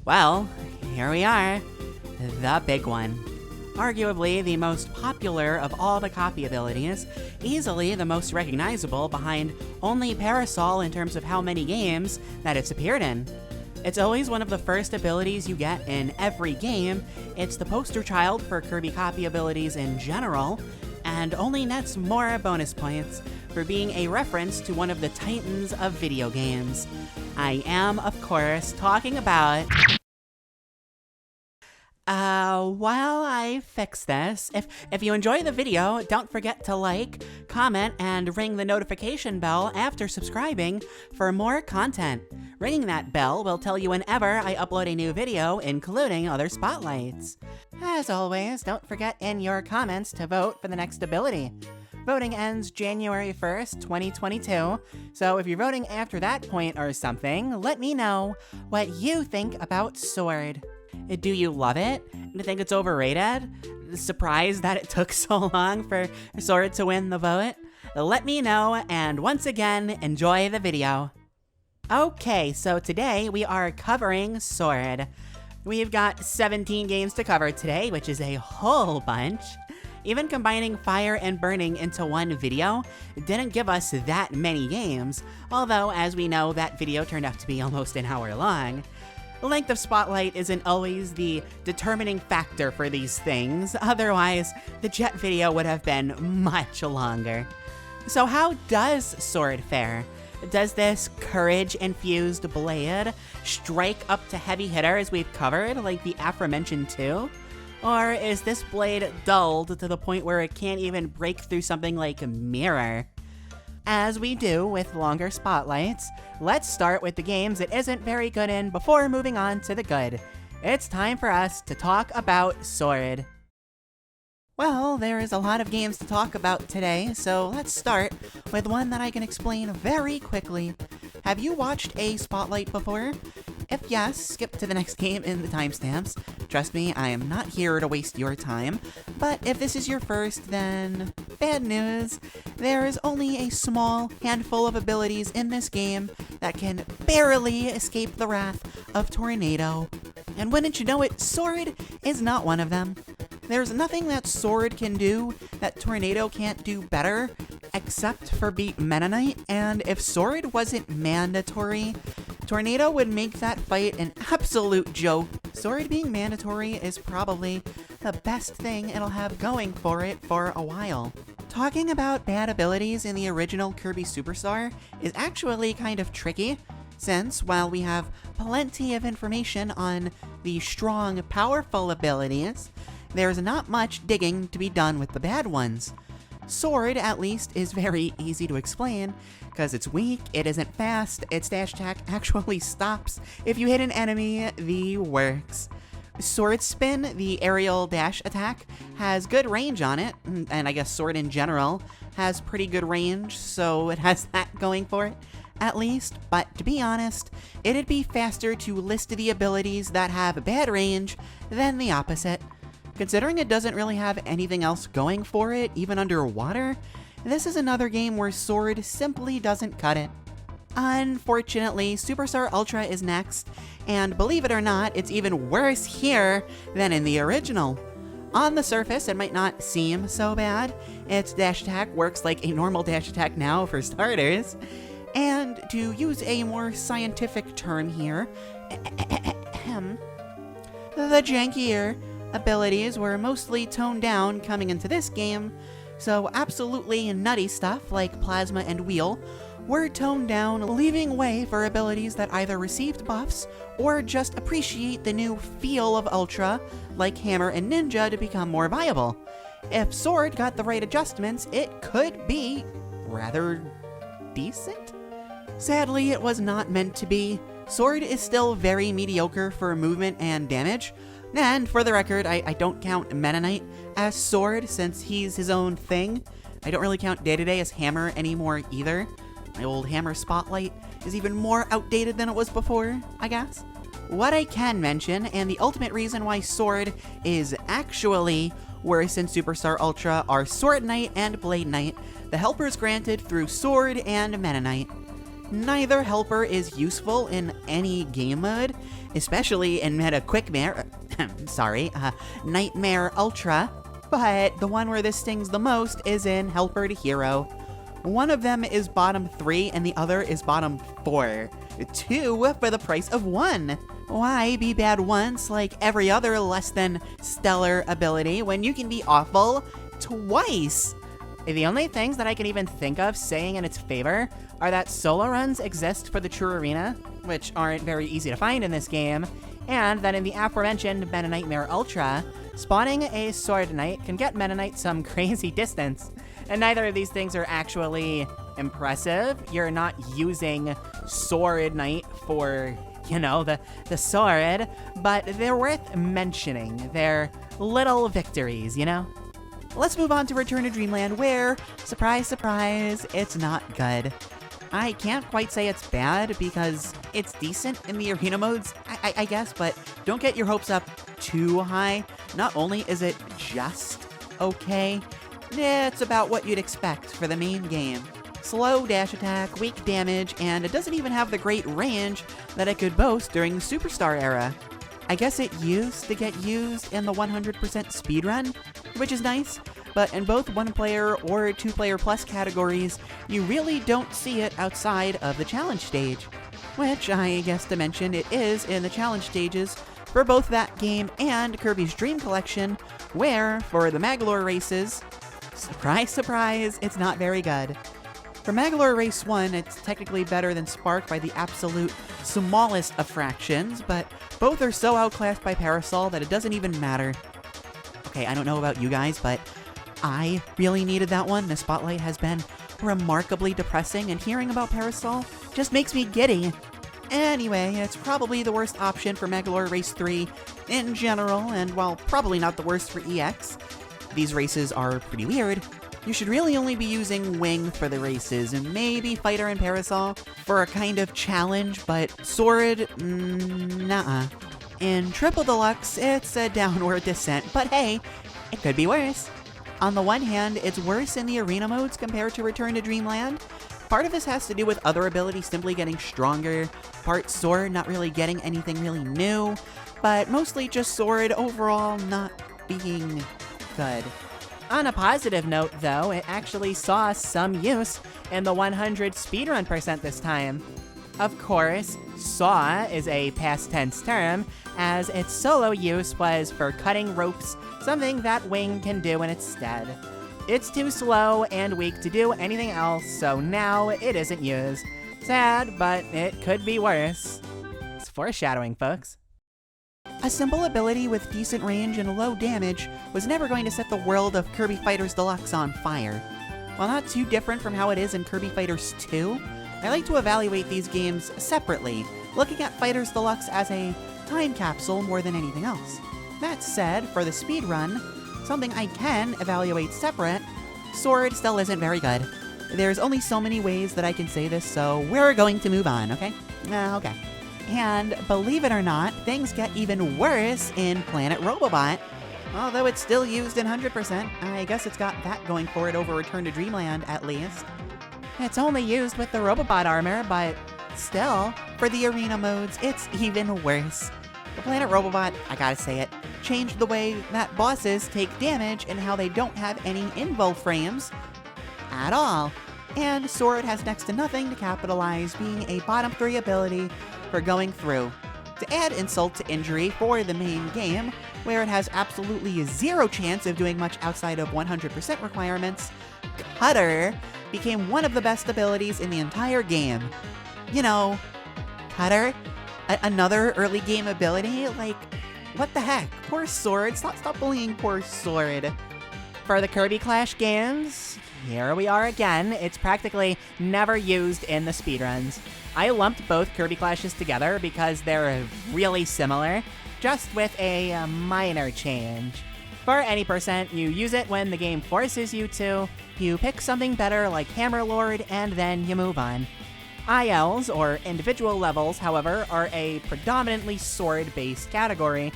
Well, here we are, the big one. Arguably the most popular of all the copy abilities, easily the most recognizable behind only Parasol in terms of how many games that it's appeared in. It's always one of the first abilities you get in every game, it's the poster child for Kirby copy abilities in general, and only nets more bonus points for being a reference to one of the titans of video games. I am, of course, talking about... While I fix this, if you enjoy the video, don't forget to like, comment, and ring the notification bell after subscribing for more content. Ringing that bell will tell you whenever I upload a new video, including other spotlights. As always, don't forget in your comments to vote for the next ability. Voting ends January 1st, 2022, so if you're voting after that point or something, let me know what you think about Sword. Do you love it? Do you think it's overrated? Surprised that it took so long for Sword to win the vote? Let me know, and once again, enjoy the video. Okay, so today we are covering Sword. We've got 17 games to cover today, which is a whole bunch. Even combining Fire and Burning into one video didn't give us that many games, although as we know, that video turned out to be almost an hour long. The length of Spotlight isn't always the determining factor for these things, otherwise the Jet video would have been much longer. So how does Sword fare? Does this courage-infused blade strike up to heavy hitters we've covered, like the aforementioned two? Or is this blade dulled to the point where it can't even break through something like a mirror? As we do with longer spotlights, let's start with the games it isn't very good in before moving on to the good. It's time for us to talk about Sword. Well, there is a lot of games to talk about today, so let's start with one that I can explain very quickly. Have you watched a spotlight before? If yes, skip to the next game in the timestamps. Trust me, I am not here to waste your time. But if this is your first, then bad news. There is only a small handful of abilities in this game that can barely escape the wrath of Tornado. And wouldn't you know it, Sword is not one of them. There's nothing that Sword can do that Tornado can't do better, except for beat Meta Knight, and if Sword wasn't mandatory, Tornado would make that fight an absolute joke. Sword being mandatory is probably the best thing it'll have going for it for a while. Talking about bad abilities in the original Kirby Superstar is actually kind of tricky, since while we have plenty of information on the strong, powerful abilities, there's not much digging to be done with the bad ones. Sword, at least, is very easy to explain, because it's weak, it isn't fast, its dash attack actually stops if you hit an enemy, the works. Sword Spin, the aerial dash attack, has good range on it, and I guess Sword in general has pretty good range, so it has that going for it, at least, but to be honest, it'd be faster to list the abilities that have bad range than the opposite. Considering it doesn't really have anything else going for it, even underwater, this is another game where Sword simply doesn't cut it. Unfortunately, Superstar Ultra is next, and believe it or not, it's even worse here than in the original. On the surface, it might not seem so bad. Its dash attack works like a normal dash attack now, for starters. And to use a more scientific term here, the jankier abilities were mostly toned down coming into this game, so absolutely nutty stuff like Plasma and Wheel were toned down, leaving way for abilities that either received buffs or just appreciate the new feel of Ultra, like Hammer and Ninja, to become more viable. If Sword got the right adjustments, it could be rather decent? Sadly, it was not meant to be. Sword is still very mediocre for movement and damage, and for the record, I don't count Meta Knight as Sword since he's his own thing. I don't really count Day-to-Day as Hammer anymore either. My old Hammer Spotlight is even more outdated than it was before, I guess. What I can mention, and the ultimate reason why Sword is actually worse than Superstar Ultra, are Sword Knight and Blade Knight, the helpers granted through Sword and Meta Knight. Neither helper is useful in any game mode, especially in Meta Quickmare, Nightmare Ultra, but the one where this stings the most is in Helper to Hero. One of them is bottom 3 and the other is bottom 4. 2 for the price of 1. Why be bad once like every other less than stellar ability when you can be awful twice? The only things that I can even think of saying in its favor are that solo runs exist for the True Arena, which aren't very easy to find in this game, and that in the aforementioned Meta Nightmare Ultra, spawning a Sword Knight can get Meta Knight some crazy distance. And neither of these things are actually impressive. You're not using Sword Knight for, the sword, but they're worth mentioning. They're little victories, Let's move on to Return to Dreamland where, surprise, surprise, it's not good. I can't quite say it's bad because it's decent in the arena modes, I guess, but don't get your hopes up too high. Not only is it just okay, it's about what you'd expect for the main game. Slow dash attack, weak damage, and it doesn't even have the great range that it could boast during the Superstar era. I guess it used to get used in the 100% speedrun, which is nice, but in both 1-player or 2-player plus categories, you really don't see it outside of the challenge stage, which I guess to mention it is in the challenge stages for both that game and Kirby's Dream Collection, where, for the Magalore races, surprise, surprise, it's not very good. For Magalore Race 1, it's technically better than Spark by the absolute smallest of fractions, but both are so outclassed by Parasol that it doesn't even matter. Okay, I don't know about you guys, but I really needed that one. The spotlight has been remarkably depressing, and hearing about Parasol just makes me giddy. Anyway, it's probably the worst option for Magalore Race 3 in general, and while probably not the worst for EX, these races are pretty weird. You should really only be using Wing for the races, and maybe Fighter and Parasol for a kind of challenge, but Sword, nuh-uh. In Triple Deluxe, it's a downward descent, but hey, it could be worse. On the one hand, it's worse in the arena modes compared to Return to Dreamland. Part of this has to do with other abilities simply getting stronger, part Sword not really getting anything really new, but mostly just Sword overall not being good. On a positive note, though, it actually saw some use in the 100 speedrun percent this time. Of course, saw is a past tense term, as its solo use was for cutting ropes, something that Wing can do in its stead. It's too slow and weak to do anything else, so now it isn't used. Sad, but it could be worse. It's foreshadowing, folks. A simple ability with decent range and low damage was never going to set the world of Kirby Fighters Deluxe on fire. While not too different from how it is in Kirby Fighters 2, I like to evaluate these games separately, looking at Fighters Deluxe as a time capsule more than anything else. That said, for the speedrun, something I can evaluate separate, Sword still isn't very good. There's only so many ways that I can say this, so we're going to move on, okay? Okay. And believe it or not, things get even worse in Planet Robobot. Although it's still used in 100%, I guess it's got that going for it over Return to Dreamland, at least. It's only used with the Robobot armor, but still, for the arena modes, it's even worse. The Planet Robobot, I gotta say it, changed the way that bosses take damage and how they don't have any invul frames at all. And Sword has next to nothing to capitalize, being a bottom 3 ability for going through. To add insult to injury for the main game, where it has absolutely zero chance of doing much outside of 100% requirements, Cutter became one of the best abilities in the entire game. Cutter? Another early game ability? Like, what the heck? Poor Sword. Stop bullying poor Sword. For the Kirby Clash games, here we are again. It's practically never used in the speedruns. I lumped both Kirby Clashes together because they're really similar, just with a minor change. For any percent, you use it when the game forces you to, you pick something better like Hammer Lord, and then you move on. ILs, or individual levels, however, are a predominantly sword-based category.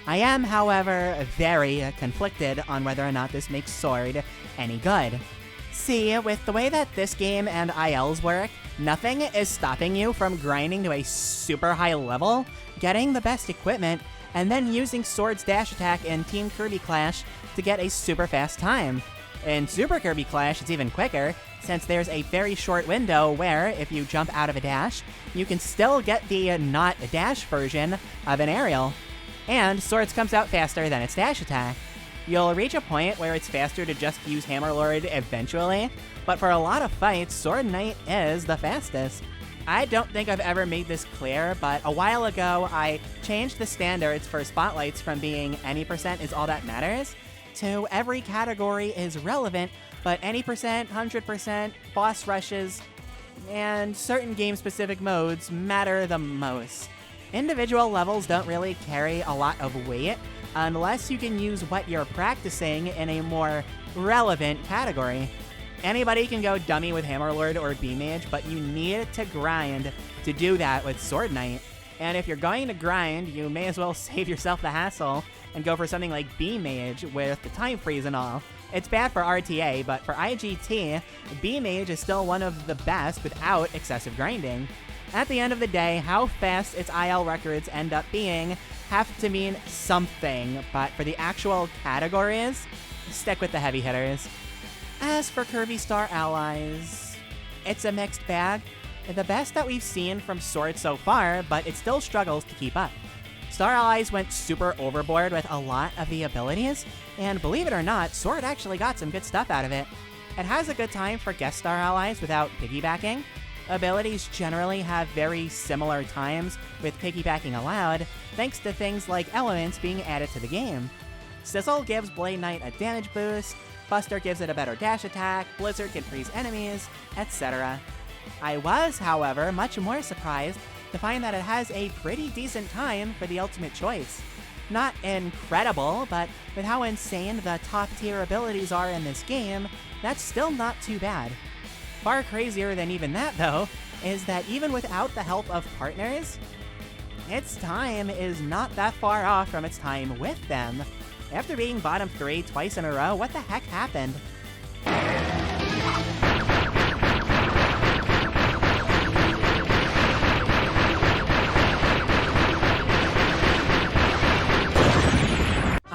I am, however, very conflicted on whether or not this makes Sword any good. See, with the way that this game and ILs work, nothing is stopping you from grinding to a super high level, getting the best equipment, and then using Sword's dash attack in Team Kirby Clash to get a super fast time. In Super Kirby Clash, it's even quicker, since there's a very short window where, if you jump out of a dash, you can still get the not dash version of an aerial. And Swords comes out faster than its dash attack. You'll reach a point where it's faster to just use Hammerlord eventually, but for a lot of fights, Sword Knight is the fastest. I don't think I've ever made this clear, but a while ago I changed the standards for spotlights from being any percent is all that matters to every category is relevant, but any percent, 100%, boss rushes, and certain game-specific modes matter the most. Individual levels don't really carry a lot of weight unless you can use what you're practicing in a more relevant category. Anybody can go dummy with Hammerlord or B-Mage, but you need to grind to do that with Sword Knight. And if you're going to grind, you may as well save yourself the hassle and go for something like B-Mage with the time freeze and all. It's bad for RTA, but for IGT, B-Mage is still one of the best without excessive grinding. At the end of the day, how fast its IL records end up being have to mean something, but for the actual categories, stick with the heavy hitters. As for Kirby Star Allies, it's a mixed bag. The best that we've seen from Sword so far, but it still struggles to keep up. Star Allies went super overboard with a lot of the abilities, and believe it or not, Sword actually got some good stuff out of it. It has a good time for guest Star Allies without piggybacking. Abilities generally have very similar times with piggybacking allowed, thanks to things like elements being added to the game. Sizzle gives Blade Knight a damage boost, Buster gives it a better dash attack, Blizzard can freeze enemies, etc. I was, however, much more surprised to find that it has a pretty decent time for the ultimate choice. Not incredible, but with how insane the top tier abilities are in this game, that's still not too bad. Far crazier than even that, though, is that even without the help of partners, its time is not that far off from its time with them. After being bottom 3 twice in a row, what the heck happened?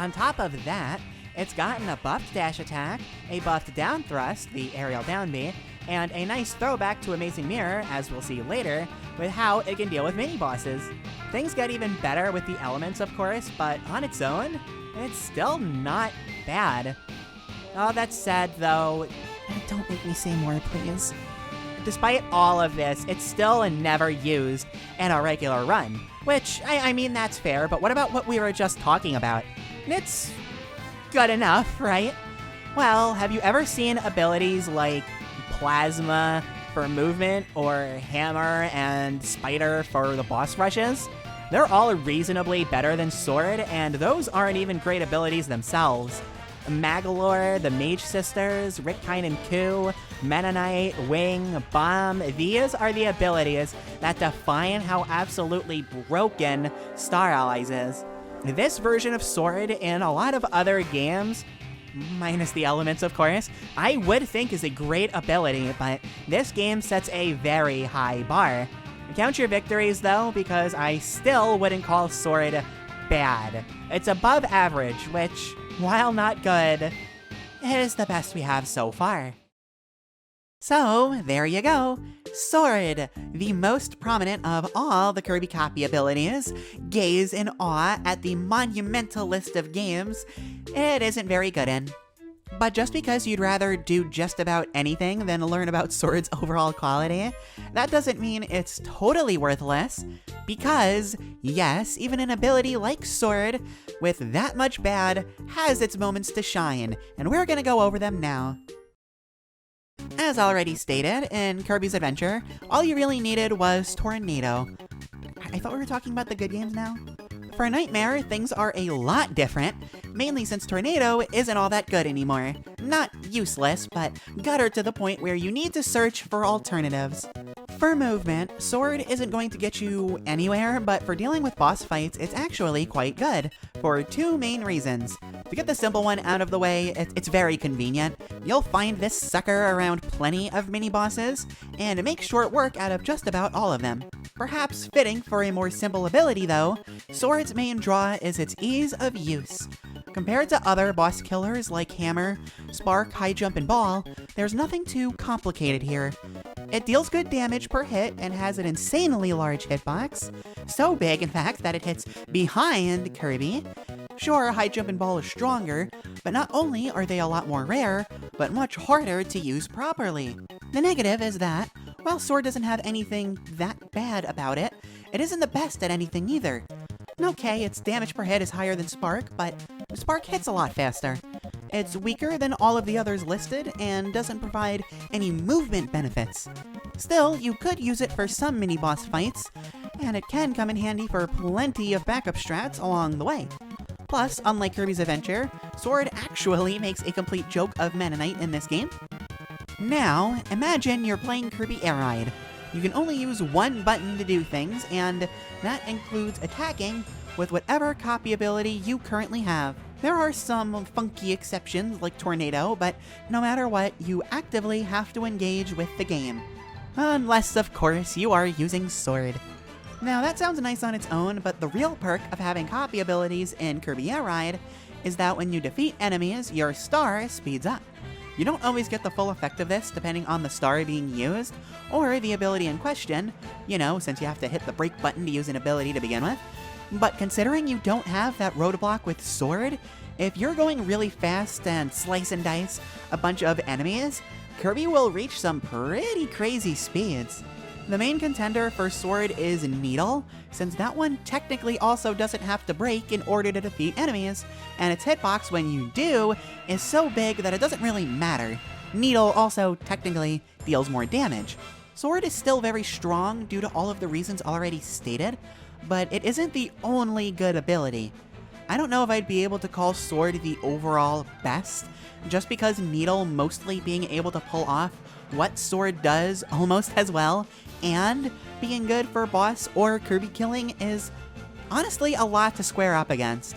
On top of that, it's gotten a buffed dash attack, a buffed down thrust, the aerial down B, and a nice throwback to Amazing Mirror, as we'll see later, with how it can deal with mini-bosses. Things get even better with the elements, of course, but on its own, it's still not bad. All that said, though, don't make me say more, please. Despite all of this, it's still never used in a regular run, which, I mean, that's fair, but what about what we were just talking about? It's good enough, right? Well, have you ever seen abilities like Plasma for movement or Hammer and Spider for the boss rushes? They're all reasonably better than Sword, and those aren't even great abilities themselves. Magalore, the Mage Sisters, Riptide and Ku, Mennonite, Wing, Bomb, these are the abilities that define how absolutely broken Star Allies is. This version of Sword in a lot of other games, minus the elements of course, I would think is a great ability, but this game sets a very high bar. Count your victories though, because I still wouldn't call Sword bad. It's above average, which, while not good, is the best we have so far. So, there you go. Sword, the most prominent of all the Kirby copy abilities. Gaze in awe at the monumental list of games it isn't very good in. But just because you'd rather do just about anything than learn about Sword's overall quality, that doesn't mean it's totally worthless. Because, yes, even an ability like Sword, with that much bad, has its moments to shine, and we're gonna go over them now. As already stated, in Kirby's Adventure, all you really needed was Tornado. I thought we were talking about the good games now? For Nightmare, things are a lot different, mainly since Tornado isn't all that good anymore. Not useless, but gutter to the point where you need to search for alternatives. For movement, Sword isn't going to get you anywhere, but for dealing with boss fights, it's actually quite good, for two main reasons. To get the simple one out of the way, it's very convenient. You'll find this sucker around plenty of mini-bosses, and it makes short work out of just about all of them. Perhaps fitting for a more simple ability though, Sword's main draw is its ease of use. Compared to other boss killers like Hammer, Spark, High Jump, and Ball, there's nothing too complicated here. It deals good damage per hit and has an insanely large hitbox, so big in fact that it hits behind Kirby. Sure, High Jump and Ball are stronger, but not only are they a lot more rare, but much harder to use properly. The negative is that, while Sword doesn't have anything that bad about it, it isn't the best at anything either. Okay, its damage per hit is higher than Spark, but Spark hits a lot faster. It's weaker than all of the others listed and doesn't provide any movement benefits. Still, you could use it for some mini-boss fights, and it can come in handy for plenty of backup strats along the way. Plus, unlike Kirby's Adventure, Sword actually makes a complete joke of Mennonite in this game. Now, imagine you're playing Kirby Air Ride. You can only use one button to do things, and that includes attacking with whatever copy ability you currently have. There are some funky exceptions like Tornado, but no matter what, you actively have to engage with the game. Unless, of course, you are using Sword. Now that sounds nice on its own, but the real perk of having copy abilities in Kirby Air Ride is that when you defeat enemies, your star speeds up. You don't always get the full effect of this depending on the star being used, or the ability in question, since you have to hit the break button to use an ability to begin with. But considering you don't have that roadblock with Sword, if you're going really fast and slice and dice a bunch of enemies, Kirby will reach some pretty crazy speeds. The main contender for Sword is KNIDL, since that one technically also doesn't have to break in order to defeat enemies, and its hitbox when you do is so big that it doesn't really matter. KNIDL also technically deals more damage. Sword is still very strong due to all of the reasons already stated, but it isn't the only good ability. I don't know if I'd be able to call Sword the overall best, just because KNIDL mostly being able to pull off what Sword does almost as well, and being good for boss or Kirby killing is honestly a lot to square up against.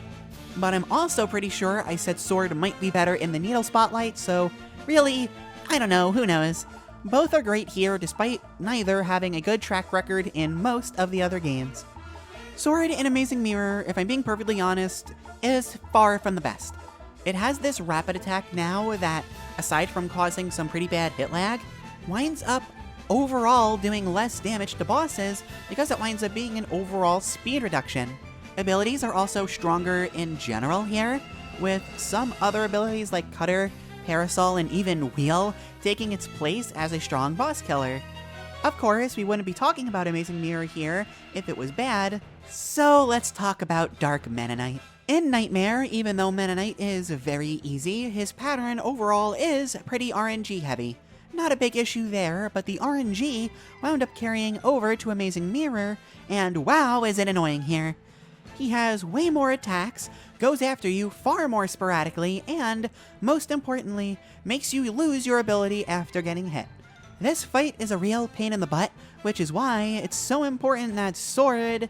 But I'm also pretty sure I said Sword might be better in the KNIDL spotlight, so really, I don't know, who knows. Both are great here despite neither having a good track record in most of the other games. Sword in Amazing Mirror, if I'm being perfectly honest, is far from the best. It has this rapid attack now that, aside from causing some pretty bad hit lag, winds up overall doing less damage to bosses because it winds up being an overall speed reduction. Abilities are also stronger in general here, with some other abilities like Cutter, Parasol, and even Wheel taking its place as a strong boss killer. Of course, we wouldn't be talking about Amazing Mirror here if it was bad, so let's talk about Dark Mennonite. In Nightmare, even though Mennonite is very easy, his pattern overall is pretty RNG heavy. Not a big issue there, but the RNG wound up carrying over to Amazing Mirror, and wow is it annoying here. He has way more attacks, goes after you far more sporadically, and, most importantly, makes you lose your ability after getting hit. This fight is a real pain in the butt, which is why it's so important that Sword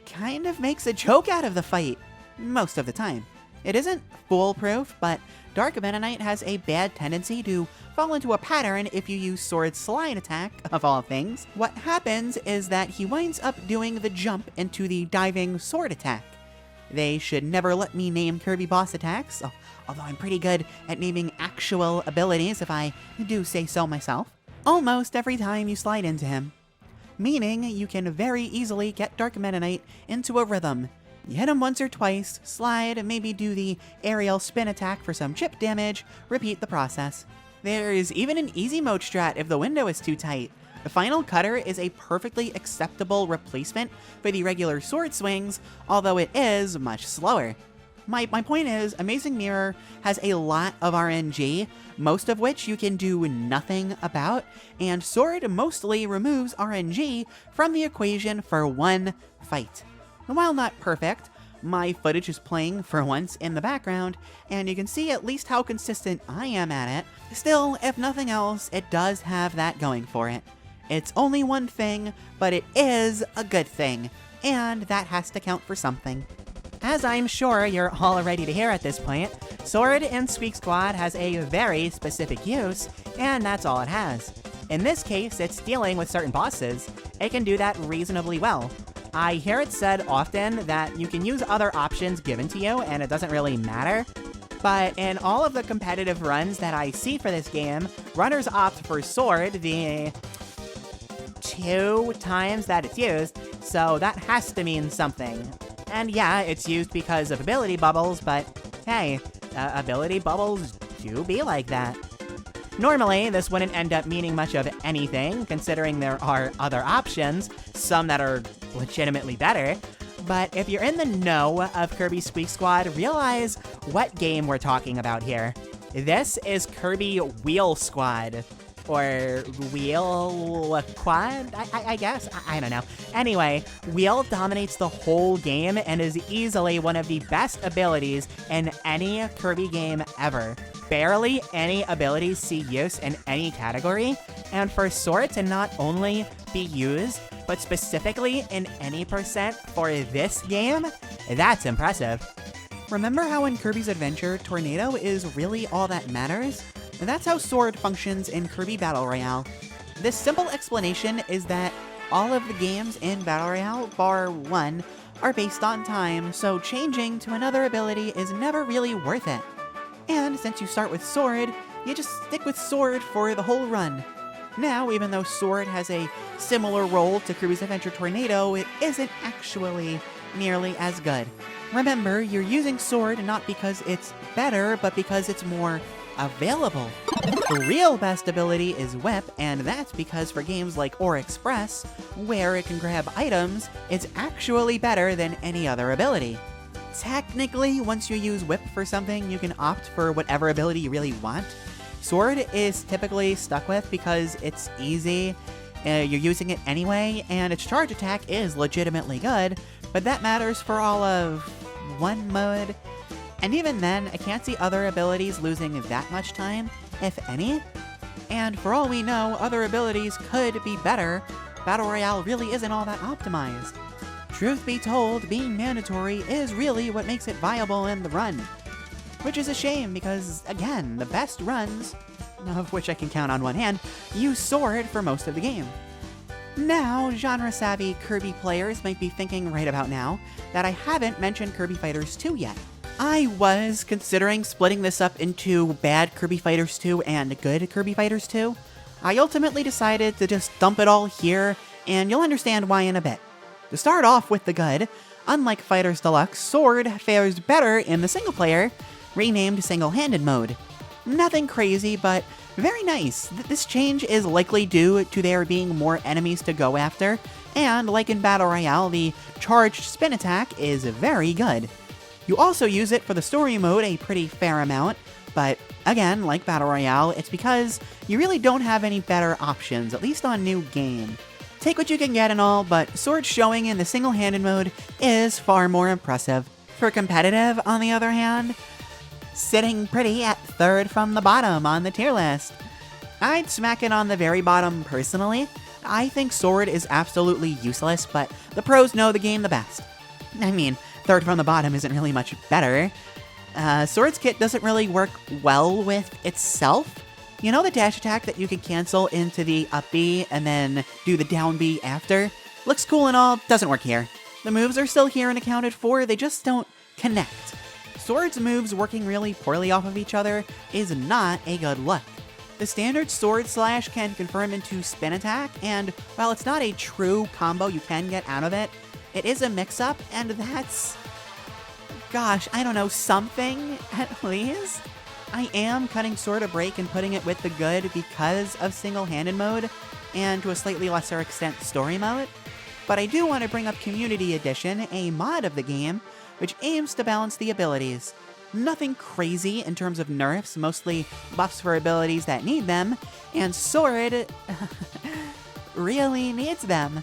kind of makes a joke out of the fight, most of the time. It isn't foolproof, but Dark Mennonite has a bad tendency to fall into a pattern if you use Sword's slide attack, of all things. What happens is that he winds up doing the jump into the diving Sword attack. They should never let me name Kirby boss attacks, although I'm pretty good at naming actual abilities if I do say so myself. Almost every time you slide into him. Meaning you can very easily get Dark Mennonite into a rhythm. You hit him once or twice, slide, maybe do the aerial spin attack for some chip damage, repeat the process. There's even an easy mode strat if the window is too tight. The final Cutter is a perfectly acceptable replacement for the regular Sword swings, although it is much slower. My point is, Amazing Mirror has a lot of RNG, most of which you can do nothing about, and Sword mostly removes RNG from the equation for one fight. While not perfect, my footage is playing for once in the background, and you can see at least how consistent I am at it. Still, if nothing else, it does have that going for it. It's only one thing, but it is a good thing, and that has to count for something. As I'm sure you're all ready to hear at this point, Sword in Squeak Squad has a very specific use, and that's all it has. In this case, it's dealing with certain bosses. It can do that reasonably well. I hear it said often that you can use other options given to you and it doesn't really matter. But in all of the competitive runs that I see for this game, runners opt for Sword the 2 times that it's used, so that has to mean something. And yeah, it's used because of ability bubbles, but hey, ability bubbles do be like that. Normally, this wouldn't end up meaning much of anything, considering there are other options, some that are legitimately better. But if you're in the know of Kirby Squeak Squad, realize what game we're talking about here. This is Kirby Wheel Squad. Or Wheel Quad, I guess? I don't know. Anyway, Wheel dominates the whole game and is easily one of the best abilities in any Kirby game ever. Barely any abilities see use in any category, and for Sword to not only be used, but specifically in any percent for this game, that's impressive. Remember how in Kirby's Adventure, Tornado is really all that matters? That's how Sword functions in Kirby Battle Royale. This simple explanation is that all of the games in Battle Royale, bar one, are based on time, so changing to another ability is never really worth it. And since you start with Sword, you just stick with Sword for the whole run. Now, even though Sword has a similar role to Kirby's Adventure Tornado, it isn't actually nearly as good. Remember, you're using Sword not because it's better, but because it's more available. The real best ability is Whip, and that's because for games like Ore Express, where it can grab items, it's actually better than any other ability. Technically, once you use Whip for something, you can opt for whatever ability you really want. Sword is typically stuck with because it's easy, you're using it anyway, and its charge attack is legitimately good, but that matters for all of one mode. And even then, I can't see other abilities losing that much time, if any. And for all we know, other abilities could be better. Battle Royale really isn't all that optimized. Truth be told, being mandatory is really what makes it viable in the run. Which is a shame because, again, the best runs, of which I can count on one hand, use Sword for most of the game. Now, genre-savvy Kirby players might be thinking right about now that I haven't mentioned Kirby Fighters 2 yet. I was considering splitting this up into bad Kirby Fighters 2 and good Kirby Fighters 2. I ultimately decided to just dump it all here, and you'll understand why in a bit. To start off with the good, unlike Fighters Deluxe, Sword fares better in the single-player, renamed single-handed mode. Nothing crazy, but very nice. This change is likely due to there being more enemies to go after, and like in Battle Royale, the charged spin attack is very good. You also use it for the story mode a pretty fair amount, but again, like Battle Royale, it's because you really don't have any better options, at least on New Game. Take what you can get and all, but Sword showing in the single-handed mode is far more impressive. For competitive, on the other hand, sitting pretty at third from the bottom on the tier list. I'd smack it on the very bottom personally. I think Sword is absolutely useless, but the pros know the game the best. I mean, third from the bottom isn't really much better. Sword's kit doesn't really work well with itself. You know the dash attack that you can cancel into the up B and then do the down B after? Looks cool and all, doesn't work here. The moves are still here and accounted for, they just don't connect. Sword's moves working really poorly off of each other is not a good look. The standard Sword Slash can confirm into Spin Attack, and while it's not a true combo you can get out of it, it is a mix-up, and that's, gosh, I don't know, something at least? I am cutting Sword a break and putting it with the good because of single-handed mode, and to a slightly lesser extent story mode, but I do want to bring up Community Edition, a mod of the game, which aims to balance the abilities. Nothing crazy in terms of nerfs, mostly buffs for abilities that need them, and Sword really needs them.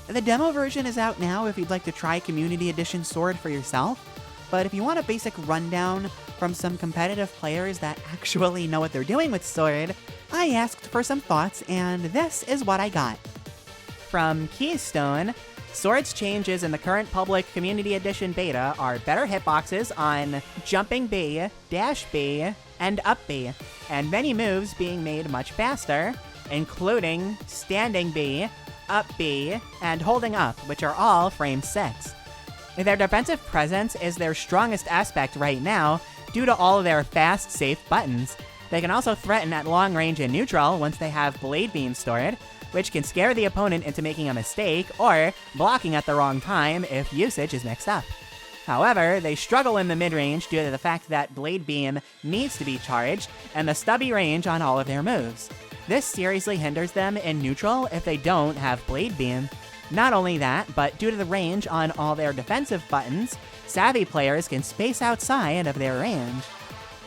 The demo version is out now if you'd like to try Community Edition Sword for yourself, but if you want a basic rundown from some competitive players that actually know what they're doing with Sword, I asked for some thoughts, and this is what I got. From Keystone, Sword's changes in the current public Community Edition beta are better hitboxes on Jumping B, Dash B, and Up B, and many moves being made much faster, including Standing B, Up B, and Holding Up, which are all frame 6. Their defensive presence is their strongest aspect right now due to all of their fast, safe buttons. They can also threaten at long range and neutral once they have Blade Beam stored, which can scare the opponent into making a mistake or blocking at the wrong time if usage is mixed up. However, they struggle in the mid-range due to the fact that Blade Beam needs to be charged and the stubby range on all of their moves. This seriously hinders them in neutral if they don't have Blade Beam. Not only that, but due to the range on all their defensive buttons, savvy players can space outside of their range.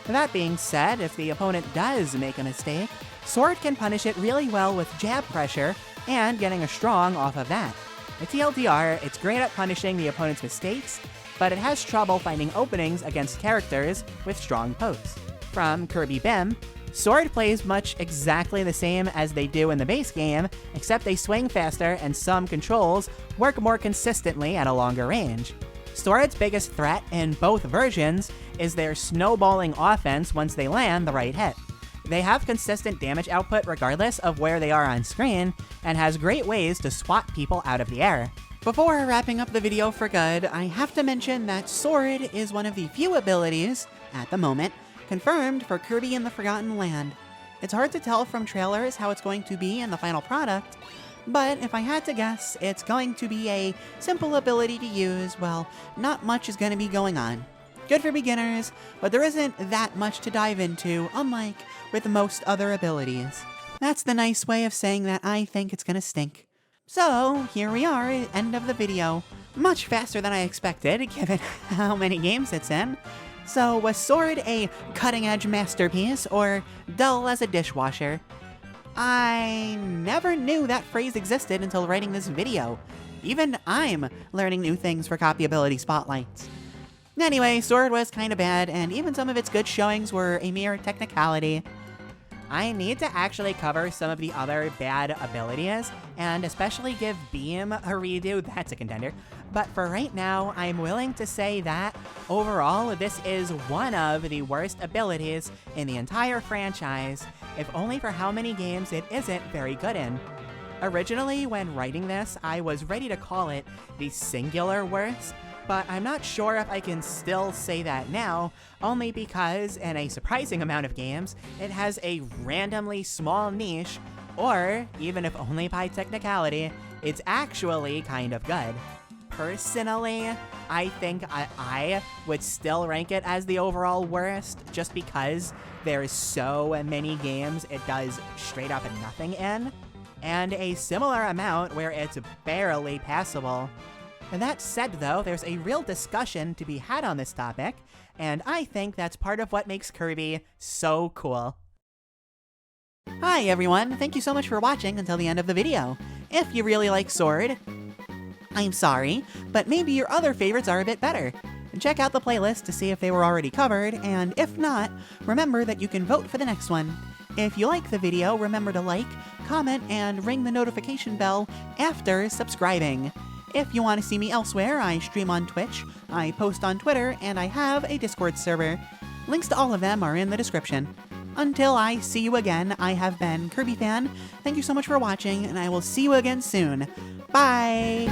That being said, if the opponent does make a mistake, Sword can punish it really well with jab pressure and getting a strong off of that. At TLDR, it's great at punishing the opponent's mistakes, but it has trouble finding openings against characters with strong pokes. From Kirby BIM, Sword plays much exactly the same as they do in the base game, except they swing faster and some controls work more consistently at a longer range. Sword's biggest threat in both versions is their snowballing offense once they land the right hit. They have consistent damage output regardless of where they are on screen, and has great ways to swat people out of the air. Before wrapping up the video for good, I have to mention that Sword is one of the few abilities, at the moment, confirmed for Kirby in the Forgotten Land. It's hard to tell from trailers how it's going to be in the final product, but if I had to guess, it's going to be a simple ability to use. Well, not much is going to be going on. Good for beginners, but there isn't that much to dive into, unlike with most other abilities. That's the nice way of saying that I think it's gonna stink. So, here we are, end of the video. Much faster than I expected, given how many games it's in. So, was Sword a cutting-edge masterpiece, or dull as a dishwasher? I never knew that phrase existed until writing this video. Even I'm learning new things for copyability spotlights. Anyway, Sword was kinda bad, and even some of its good showings were a mere technicality. I need to actually cover some of the other bad abilities, and especially give Beam a redo. That's a contender. But for right now, I'm willing to say that, overall, this is one of the worst abilities in the entire franchise, if only for how many games it isn't very good in. Originally, when writing this, I was ready to call it the singular worst, but I'm not sure if I can still say that now, only because, in a surprising amount of games, it has a randomly small niche, or, even if only by technicality, it's actually kind of good. Personally, I think I would still rank it as the overall worst, just because there's so many games it does straight up nothing in, and a similar amount where it's barely passable. That said, though, there's a real discussion to be had on this topic, and I think that's part of what makes Kirby so cool. Hi everyone, thank you so much for watching until the end of the video. If you really like Sword, I'm sorry, but maybe your other favorites are a bit better. Check out the playlist to see if they were already covered, and if not, remember that you can vote for the next one. If you like the video, remember to like, comment, and ring the notification bell after subscribing. If you want to see me elsewhere, I stream on Twitch, I post on Twitter, and I have a Discord server. Links to all of them are in the description. Until I see you again, I have been Kirby Fan. Thank you so much for watching, and I will see you again soon. Bye!